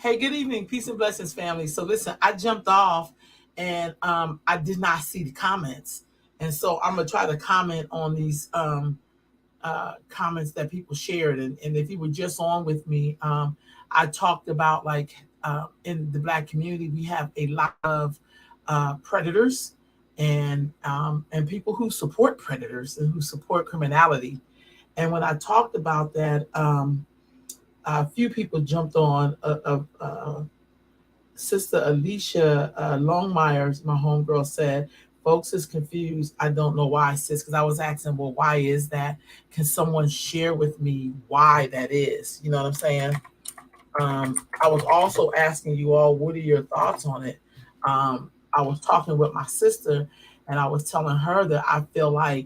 Hey, good evening, peace and blessings, family. So listen, I jumped off and I did not see the comments. And so I'm gonna try to comment on these comments that people shared. And if you were just on with me, I talked about like in the black community, we have a lot of predators and people who support predators and who support criminality. And when I talked about that, a few people jumped on. Sister Alicia Longmires, my homegirl, said, "Folks is confused. I don't know why, sis." Because I was asking, well, why is that? Can someone share with me why that is? You know what I'm saying? I was also asking you all, what are your thoughts on it? I was talking with my sister, and I was telling her that I feel like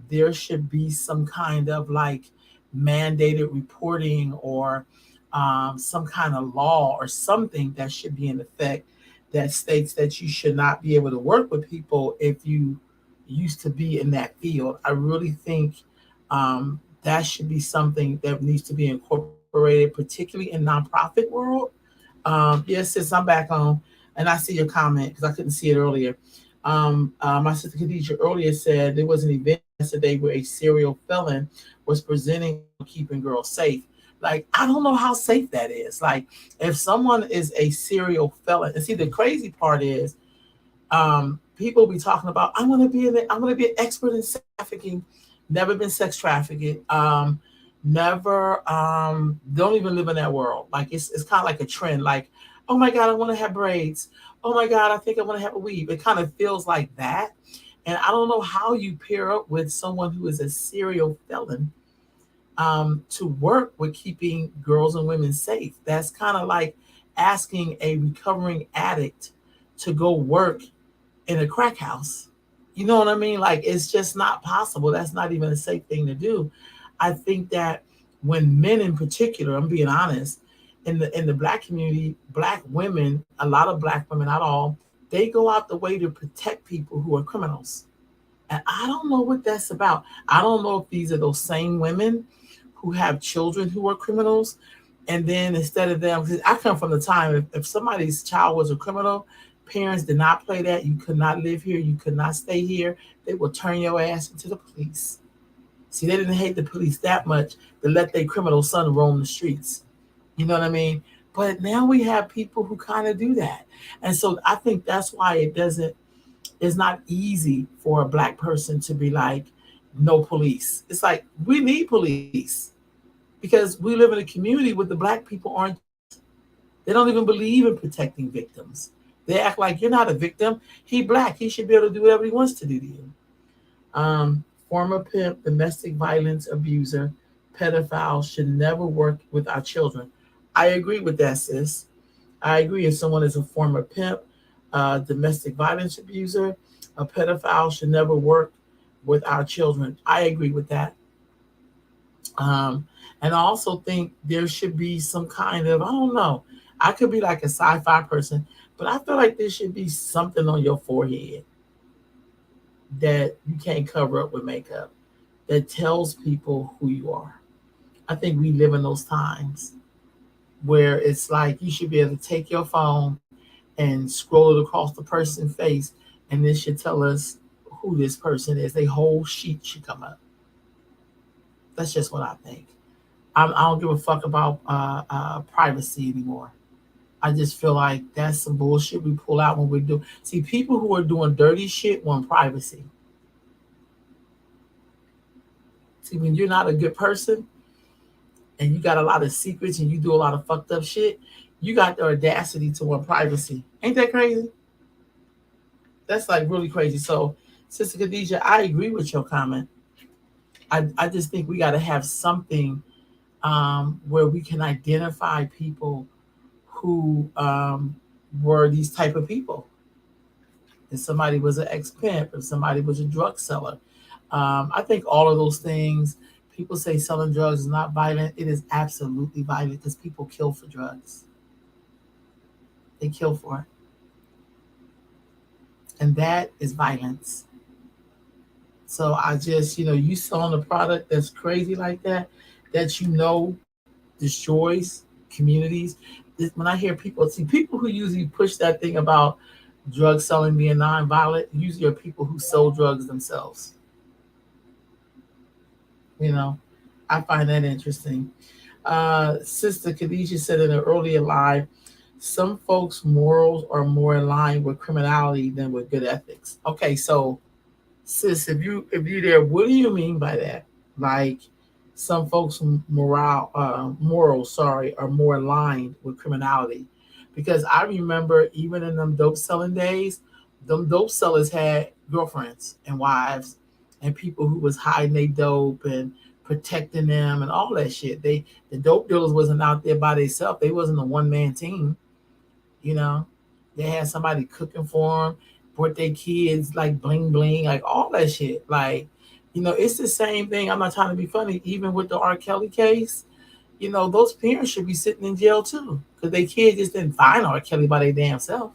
there should be some kind of like mandated reporting or some kind of law or something that should be in effect that states that you should not be able to work with people if you used to be in that field. I really think that should be something that needs to be incorporated, particularly in nonprofit world. Yes, sis, I'm back on, and I see your comment because I couldn't see it earlier. My sister Khadijah earlier said there was an event yesterday where a serial felon was presenting keeping girls safe. Like, I don't know how safe that is. Like, if someone is a serial felon, and see, the crazy part is, people be talking about, I'm gonna be an expert in sex trafficking. Never been sex trafficked. Never. Don't even live in that world. Like, it's kind of like a trend. Like, oh my god, I want to have braids. Oh my god, I think I want to have a weave. It kind of feels like that. And I don't know how you pair up with someone who is a serial felon to work with keeping girls and women safe. That's kind of like asking a recovering addict to go work in a crack house. You know what I mean? Like, it's just not possible. That's not even a safe thing to do. I think that when men in particular, I'm being honest, in the black community, black women, a lot of black women, not all, they go out the way to protect people who are criminals. And I don't know what that's about. I don't know if these are those same women who have children who are criminals. And then instead of them, because I come from the time if somebody's child was a criminal, parents did not play that. You could not live here. You could not stay here. They will turn your ass into the police. See, they didn't hate the police that much to let their criminal son roam the streets. You know what I mean? But now we have people who kind of do that. And so I think that's why it's not easy for a black person to be like, no police. It's like, we need police because we live in a community where the black people aren't, they don't even believe in protecting victims. They act like you're not a victim. He black. He should be able to do whatever he wants to do to you. Former pimp, domestic violence abuser, pedophile should never work with our children. I agree with that, sis. I agree. If someone is a former pimp, domestic violence abuser, a pedophile should never work with our children. I agree with that. Um, and I also think there should be some kind of, I don't know, I could be like a sci fi person, but I feel like there should be something on your forehead that you can't cover up with makeup that tells people who you are. I think we live in those times where it's like you should be able to take your phone and scroll it across the person's face, and this should tell us who this person is. A whole sheet should come up. That's just what I think. I don't give a fuck about privacy anymore. I just feel like that's some bullshit we pull out when we do. See, people who are doing dirty shit want privacy. See, when you're not a good person and you got a lot of secrets and you do a lot of fucked up shit, you got the audacity to want privacy. Ain't that crazy? That's like really crazy. So, Sister Khadijah, I agree with your comment. I just think we got to have something where we can identify people who were these type of people. If somebody was an ex pimp, if somebody was a drug seller, I think all of those things. People say selling drugs is not violent. It is absolutely violent because people kill for drugs. They kill for it, and that is violence. So I just, you selling a product that's crazy like that, that destroys communities. When I hear people, see people who usually push that thing about drug selling being nonviolent, usually are people who sell drugs themselves. You know, I find that interesting. Sister Khadijah said in an earlier live, some folks' morals are more in line with criminality than with good ethics. Okay, so sis, if you there, what do you mean by that? Like some folks' morals, sorry, are more aligned with criminality, because I remember even in them dope selling days, them dope sellers had girlfriends and wives, and people who was hiding their dope and protecting them and all that shit. The dope dealers wasn't out there by themselves. They wasn't a one man team. You know, they had somebody cooking for them, brought their kids like bling bling, like all that shit. Like, it's the same thing. I'm not trying to be funny. Even with the R. Kelly case, those parents should be sitting in jail too, because their kids just didn't find R. Kelly by their damn self.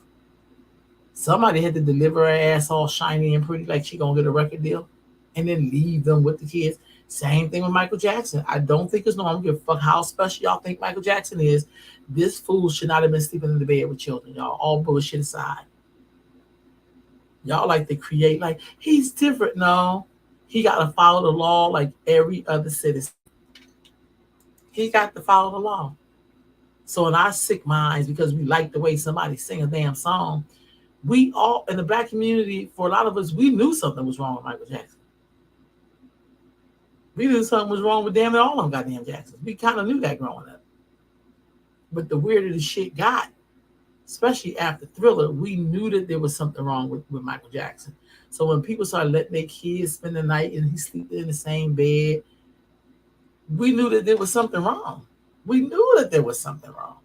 Somebody had to deliver her ass all shiny and pretty, like she gonna get a record deal, and then leave them with the kids. Same thing with Michael Jackson. I don't think it's normal. I don't give a fuck how special y'all think Michael Jackson is. This fool should not have been sleeping in the bed with children, y'all. All bullshit aside. Y'all like to create like he's different. No, he got to follow the law like every other citizen. He got to follow the law. So in our sick minds, because we like the way somebody sing a damn song, we all in the black community, for a lot of us, we knew something was wrong with Michael Jackson. We knew something was wrong with damn it all of them goddamn Jacksons. We kind of knew that growing up. But the weirder the shit got, especially after Thriller, we knew that there was something wrong with Michael Jackson. So when people started letting their kids spend the night and he sleep in the same bed, we knew that there was something wrong. We knew that there was something wrong.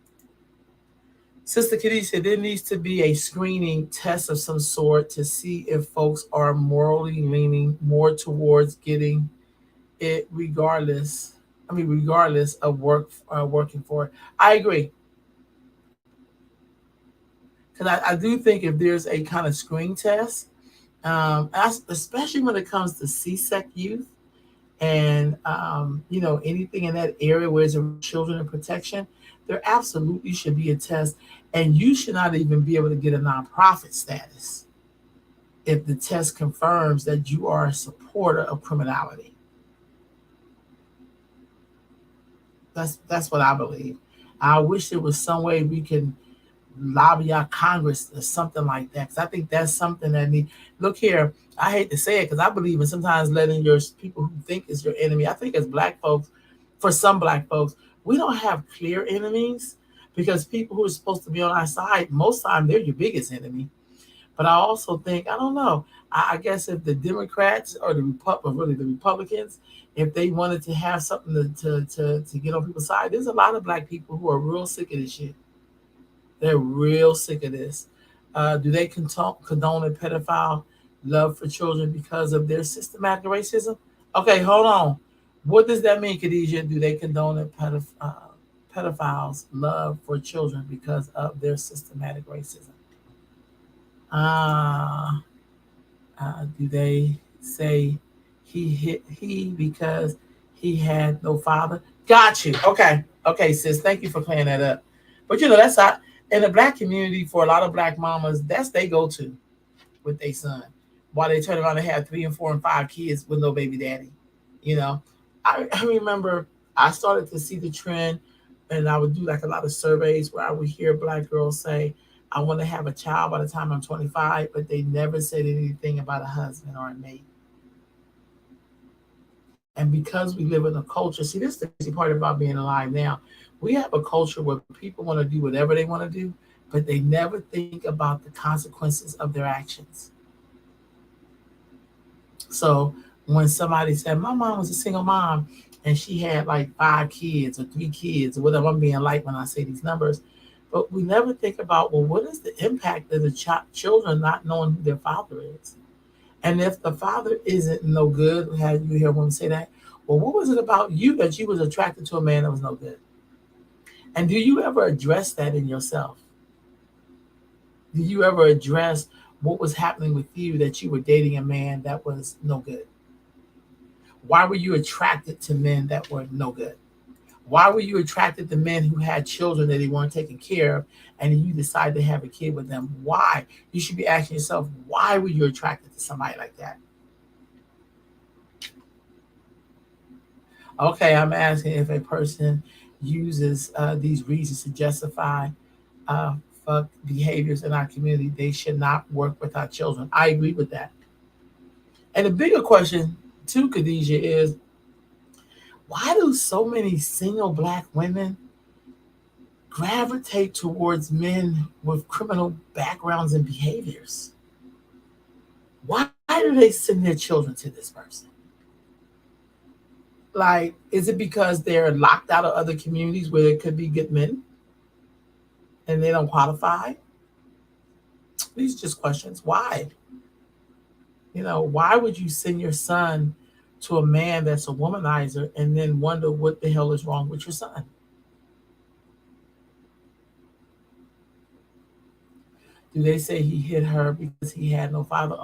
Sister Khadijah said there needs to be a screening test of some sort to see if folks are morally leaning more towards getting it regardless of working for it. I agree. Because I do think if there's a kind of screen test, especially when it comes to C-sec youth and anything in that area where there's children in protection, there absolutely should be a test, and you should not even be able to get a nonprofit status if the test confirms that you are a supporter of criminality. That's what I believe. I wish there was some way we can lobby our Congress or something like that, because I think that's something that need. Look here, I hate to say it because I believe in sometimes letting your people who think is your enemy. I think as black folks, for some black folks, we don't have clear enemies, because people who are supposed to be on our side, most time they're your biggest enemy. But I also think, I don't know, I guess if the Democrats or really the Republicans, if they wanted to have something to get on people's side, there's a lot of black people who are real sick of this shit. They're real sick of this. Do they condone a pedophile love for children because of their systematic racism? Okay, hold on. What does that mean, Khadijah? Do they condone a pedophiles' love for children because of their systematic racism? Do they say he because he had no father? Got you. Okay, sis. Thank you for clearing that up. But that's not in the black community. For a lot of black mamas, that's they go to with their son, while they turn around and have 3 and 4 and 5 kids with no baby daddy. I remember I started to see the trend, and I would do like a lot of surveys where I would hear black girls say, I want to have a child by the time I'm 25, but they never said anything about a husband or a mate. And because we live in a culture, see, this is the crazy part about being alive now. We have a culture where people want to do whatever they want to do, but they never think about the consequences of their actions. So when somebody said, my mom was a single mom and she had like 5 kids or 3 kids or whatever, I'm being light when I say these numbers, but we never think about, well, what is the impact of the children not knowing who their father is? And if the father isn't no good, how you hear women say that? Well, what was it about you that you was attracted to a man that was no good? And do you ever address that in yourself? Do you ever address what was happening with you that you were dating a man that was no good? Why were you attracted to men that were no good? Why were you attracted to men who had children that they weren't taking care of, and you decided to have a kid with them? Why? You should be asking yourself, why were you attracted to somebody like that? Okay, I'm asking if a person uses these reasons to justify uh, fuck behaviors in our community, they should not work with our children. I agree with that. And the bigger question, too, Khadijah, is why do so many single black women gravitate towards men with criminal backgrounds and behaviors? Why do they send their children to this person? Like, is it because they're locked out of other communities where there could be good men and they don't qualify? These are just questions. Why? Why would you send your son to a man that's a womanizer and then wonder what the hell is wrong with your son? Do they say he hit her because he had no father?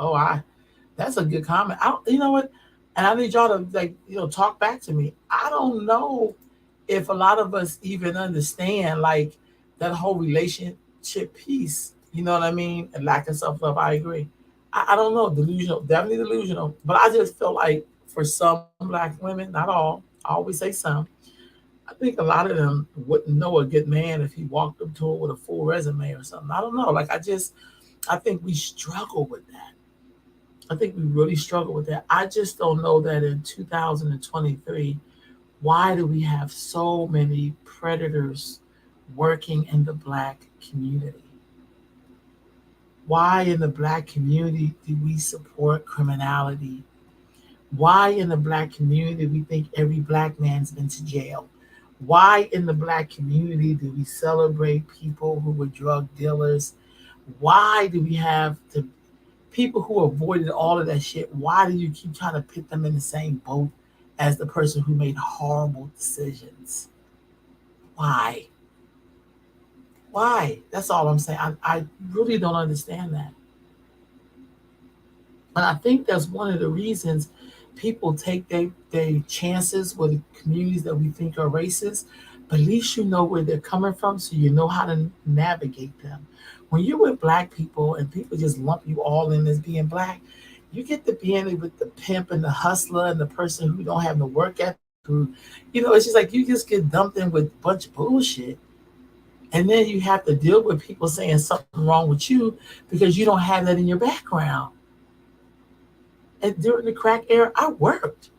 That's a good comment. I don't, you know what? And I need y'all to talk back to me. I don't know if a lot of us even understand like that whole relationship piece. You know what I mean? And lack of self love. I agree. I don't know, delusional, definitely delusional. But I just feel like for some black women, not all, I always say some, I think a lot of them wouldn't know a good man if he walked up to her with a full resume or something. I don't know. I think we struggle with that. I think we really struggle with that. I just don't know that in 2023, why do we have so many predators working in the black community? Why in the black community do we support criminality? Why in the black community we think every black man's been to jail? Why in the black community do we celebrate people who were drug dealers? Why do we have the people who avoided all of that shit? Why do you keep trying to put them in the same boat as the person who made horrible decisions? Why? Why? That's all I'm saying. I really don't understand that. And I think that's one of the reasons people take their chances with communities that we think are racist. But at least you know where they're coming from, so you know how to navigate them. When you're with black people and people just lump you all in as being black, you get to being with the pimp and the hustler and the person who don't have no work ethic. It's just like you just get dumped in with a bunch of bullshit. And then you have to deal with people saying something wrong with you because you don't have that in your background. And during the crack era, I worked.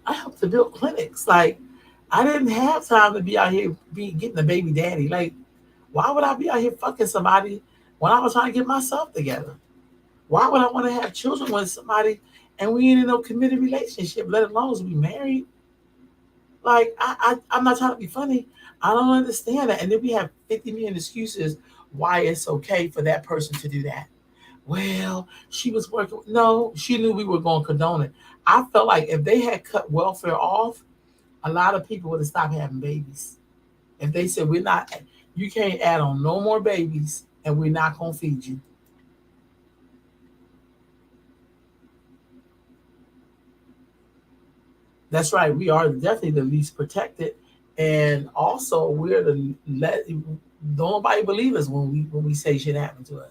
I helped to build clinics. Like, I didn't have time to be out here be getting a baby daddy. Like, why would I be out here fucking somebody when I was trying to get myself together? Why would I want to have children with somebody and we ain't in no committed relationship, let alone as we married? Like, I'm not trying to be funny. I don't understand that. And then we have 50 million excuses why it's okay for that person to do that. Well, she was working. No, she knew we were going to condone it. I felt like if they had cut welfare off, a lot of people would have stopped having babies. If they said, we're not, you can't add on no more babies and we're not going to feed you. That's right. We are definitely the least protected. And also, we're don't nobody believe us when we say shit happened to us.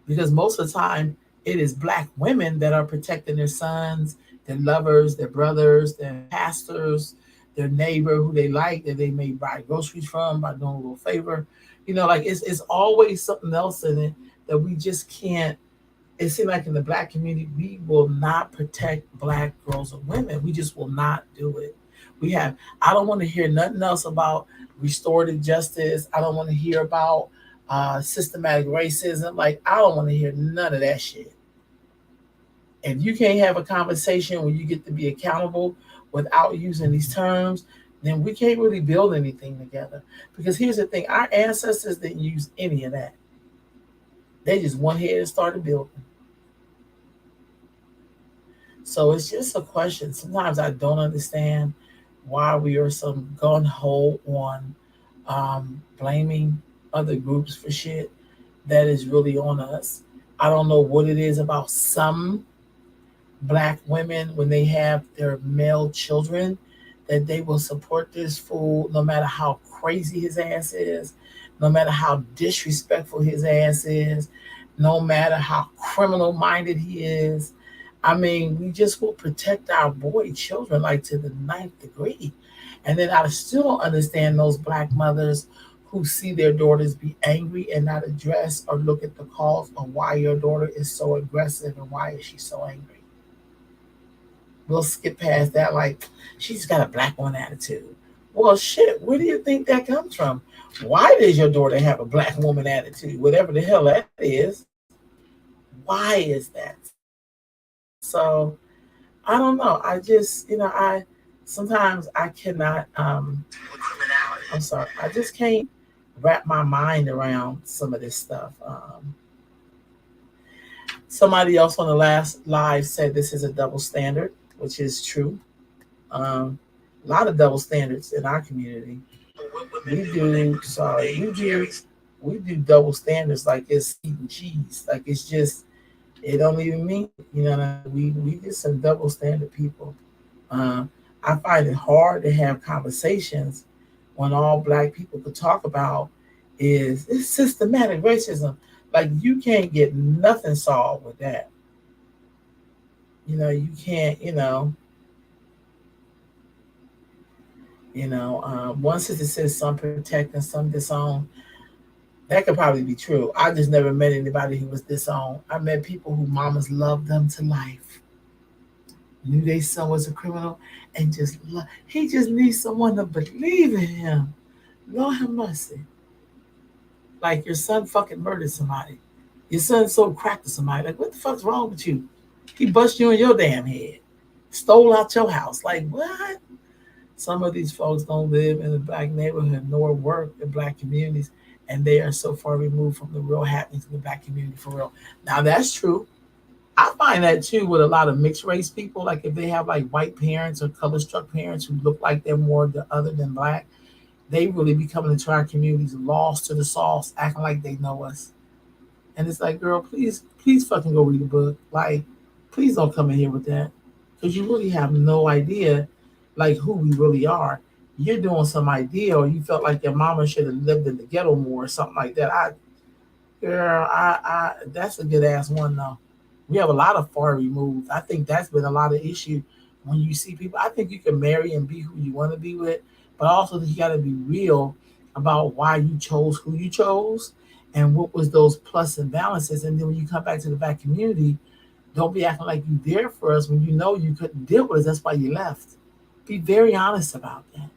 Because most of the time it is black women that are protecting their sons, their lovers, their brothers, their pastors, their neighbor who they like that they may buy groceries from by doing a little favor. Like it's always something else in it that we just can't. It seems like in the black community we will not protect black girls or women. We just will not do it. I don't want to hear nothing else about restorative justice. I don't want to hear about systematic racism. Like, I don't want to hear none of that shit. If you can't have a conversation where you get to be accountable without using these terms, then we can't really build anything together. Because here's the thing, our ancestors didn't use any of that. They just went ahead and started building. So it's just a question. Sometimes I don't understand why we are so gun ho on blaming other groups for shit that is really on us. I don't know what it is about some Black women, when they have their male children, that they will support this fool no matter how crazy his ass is, no matter how disrespectful his ass is, no matter how criminal minded he is. I mean, we just will protect our boy children like to the ninth degree. And then I still don't understand those black mothers who see their daughters be angry and not address or look at the cause of why your daughter is so aggressive and why is she so angry. We'll skip past that like she's got a black woman attitude. Well, shit, where do you think that comes from? Why does your daughter have a black woman attitude? Whatever the hell that is. Why is that? So I don't know. I just, I sometimes I cannot I'm sorry. I just can't wrap my mind around some of this stuff. Somebody else on the last live said this is a double standard, which is true. Um, a lot of double standards in our community. We do double standards like it's meat and cheese. Like it's just it don't even mean it. You know what I mean? We just some double standard people. Uh, I find it hard to have conversations when all black people could talk about is it's systematic racism. Like you can't get nothing solved with that. You can't. One sister says some protect and some disown. That could probably be true. I just never met anybody who was disowned. I met people who mamas loved them to life, knew their son was a criminal, and he just needs someone to believe in him. Lord have mercy. Like your son fucking murdered somebody. Your son sold crack to somebody. Like what the fuck's wrong with you? He bust you in your damn head, stole out your house. Like what? Some of these folks don't live in the black neighborhood nor work in black communities, and they are so far removed from the real happenings in the black community for real. Now that's true. I find that too with a lot of mixed race people. Like if they have like white parents or color struck parents who look like they're more the other than black, they really be coming into our communities lost to the sauce, acting like they know us. And it's like, girl, please, please fucking go read a book. Like, please don't come in here with that. Because you really have no idea like who we really are. You're doing some idea or you felt like your mama should have lived in the ghetto more or something like that. That's a good ass one though. We have a lot of far removed. I think that's been a lot of issue when you see people. I think you can marry and be who you want to be with, but also you got to be real about why you chose who you chose and what was those plus and balances. And then when you come back to the black community, don't be acting like you there for us when you know you couldn't deal with us. That's why you left. Be very honest about that.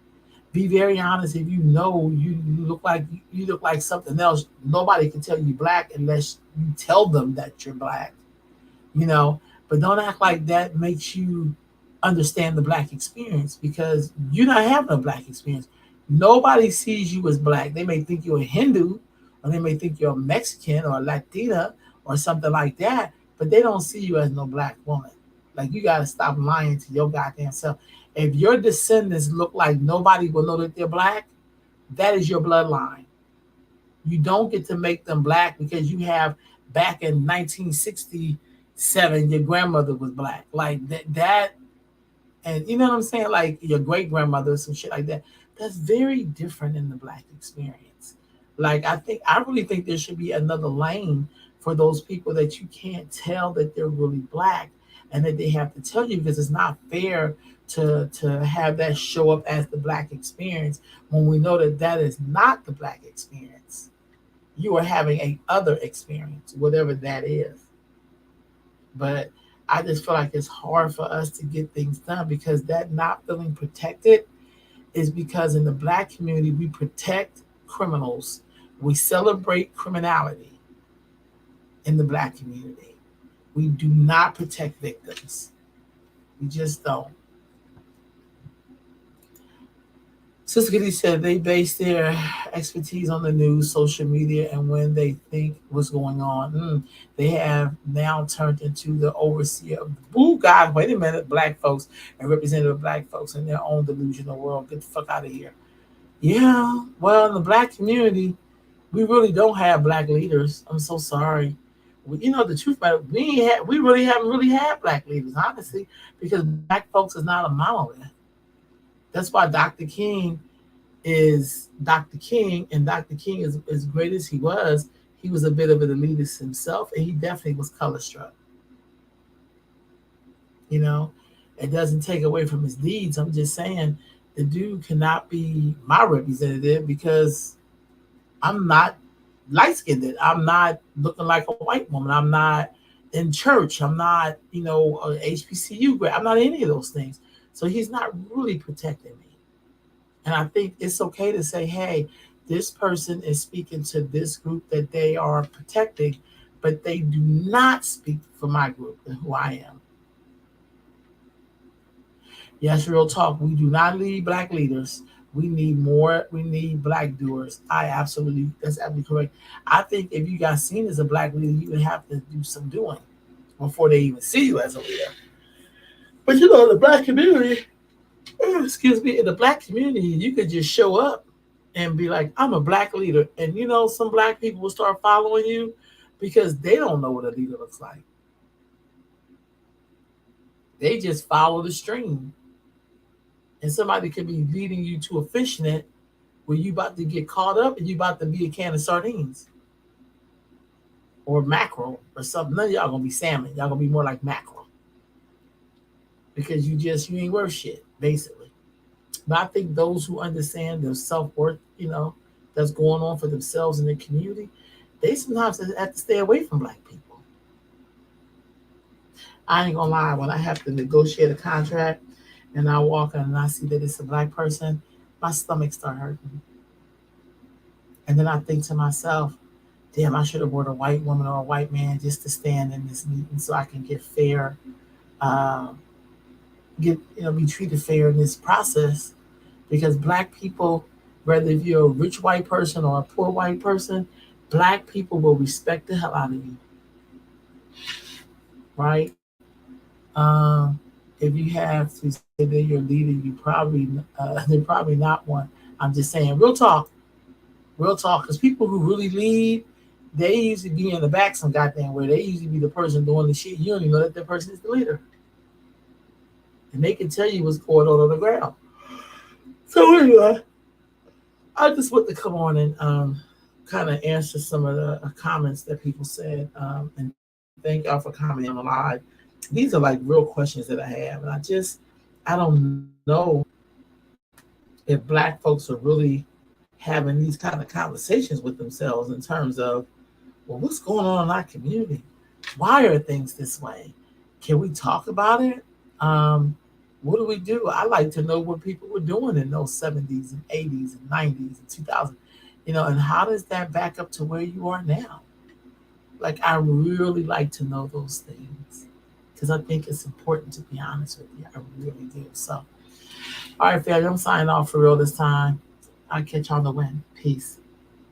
Be very honest. If you know you look like something else, nobody can tell you black unless you tell them that you're black. You know, but don't act like that makes you understand the black experience because you're not having a black experience. Nobody sees you as black. They may think you're a Hindu, or they may think you're a Mexican or a Latina or something like that, but they don't see you as no black woman. Like you gotta stop lying to your goddamn self. If your descendants look like nobody will know that they're black, that is your bloodline. You don't get to make them black because you have back in 1967 your grandmother was black. Like that and you know what I'm saying? Like your great grandmother, some shit like that. That's very different in the black experience. Like I really think there should be another lane for those people that you can't tell that they're really black and that they have to tell you because it's not fair to have that show up as the black experience when we know that that is not the black experience. You are having a other experience, whatever that is. But I just feel like it's hard for us to get things done because that not feeling protected is because in the black community we protect criminals. We celebrate criminality in the black community. We do not protect victims. We just don't. Sister Goody said they base their expertise on the news, social media, and when they think what's going on. They have now turned into the overseer of the boo God. Wait a minute, black folks and representative of black folks in their own delusional world. Get the fuck out of here. Yeah, well, in the black community, we really don't have black leaders. I'm so sorry. The truth about it, we really haven't really had black leaders, honestly, because black folks is not a monolith. That's why Dr. King is Dr. King, and Dr. King is as great as he was a bit of an elitist himself, and he definitely was color struck. You know, it doesn't take away from his deeds. I'm just saying the dude cannot be my representative because I'm not light skinned. I'm not looking like a white woman. I'm not in church. I'm not, a HBCU grad. I'm not any of those things. So he's not really protecting me. And I think it's okay to say, hey, this person is speaking to this group that they are protecting, but they do not speak for my group and who I am. Yes, real talk. We do not need black leaders. We need more. We need black doers. That's absolutely correct. I think if you got seen as a black leader, you would have to do some doing before they even see you as a leader. But the black community, excuse me, in the black community, you could just show up and be like, I'm a black leader. And some black people will start following you because they don't know what a leader looks like. They just follow the stream. And somebody could be leading you to a fishnet where you about to get caught up and you about to be a can of sardines or mackerel or something. None of y'all gonna be salmon. Y'all gonna be more like mackerel because you ain't worth shit, basically. But I think those who understand their self-worth, that's going on for themselves in the community, they sometimes have to stay away from black people. I ain't gonna lie, when I have to negotiate a contract and I walk in and I see that it's a black person, my stomach start hurting. And then I think to myself, damn, I should have brought a white woman or a white man just to stand in this meeting so I can get fair, be treated fair in this process. Because black people, whether if you're a rich white person or a poor white person, black people will respect the hell out of you. Right? If you have to say they're your leader, they're probably not one. I'm just saying, real talk, because people who really lead, they usually be in the back some goddamn way. They usually be the person doing the shit. You don't even know that person is the leader, and they can tell you what's going on the ground. So anyway, I just want to come on and kind of answer some of the comments that people said, and thank y'all for commenting on the live. These are like real questions that I have, and I don't know if black folks are really having these kind of conversations with themselves in terms of, well, what's going on in our community? Why are things this way? Can we talk about it? What do we do? I like to know what people were doing in those 70s and 80s and 90s and 2000s, and how does that back up to where you are now? Like, I really like to know those things because I think it's important, to be honest with you. I really do. So, all right, family, I'm signing off for real this time. I'll catch you on the win. Peace.